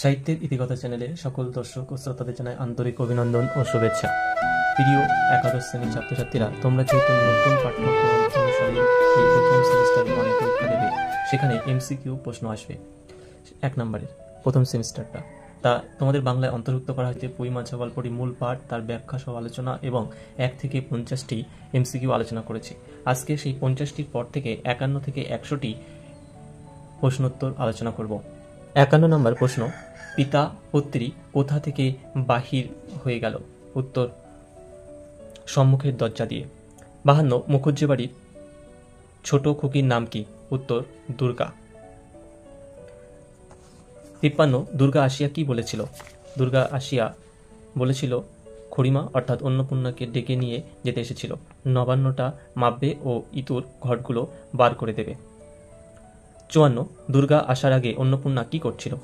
সাহিত্যের ইতিকথা চ্যানেলে সকল দর্শক ও শ্রোতাদের জানাই আন্তরিক অভিনন্দন ও শুভেচ্ছা। প্রিয় একাদশ শ্রেণীর ছাত্রছাত্রীরা, তোমরা যেহেতু নতুন পাঠ্যক্রম অনুসারে এই প্রথম সেমিস্টার ওয়ানে পরীক্ষা দেবে, সেখানে এমসিকিউ প্রশ্ন আসবে 1 নম্বরের প্রথম সেমিস্টারটা। তা তোমাদের বাংলায় অন্তর্ভুক্ত করা হয়েছে পুঁই মাছ গল্পটি মূল পাঠ, তার ব্যাখ্যা সহ আলোচনা এবং 1 থেকে 50টি এমসিকিউ আলোচনা করেছি। আজকে সেই 50টির পর থেকে 51 থেকে 100টি প্রশ্নোত্তর আলোচনা করব। 51 নম্বর প্রশ্ন, পিতা পুত্রী কোথা থেকে বাহির হয়ে গেল? উত্তর, সম্মুখের দরজা দিয়ে। 52, মুখুজ্জে বাড়ির ছোট খুকির নাম কি? উত্তর, দুর্গা। 53, দুর্গা আসিয়া কি বলেছিল? দুর্গা আসিয়া বলেছিল খুড়িমা অর্থাৎ অন্নপূর্ণাকে ডেকে নিয়ে যেতে এসেছিল, নবান্নটা মাপবে ও ইতুর ঘটগুলো বার করে দেবে। 54, দুর্গা আসার আগে অন্নপূর্ণা কি করছিল?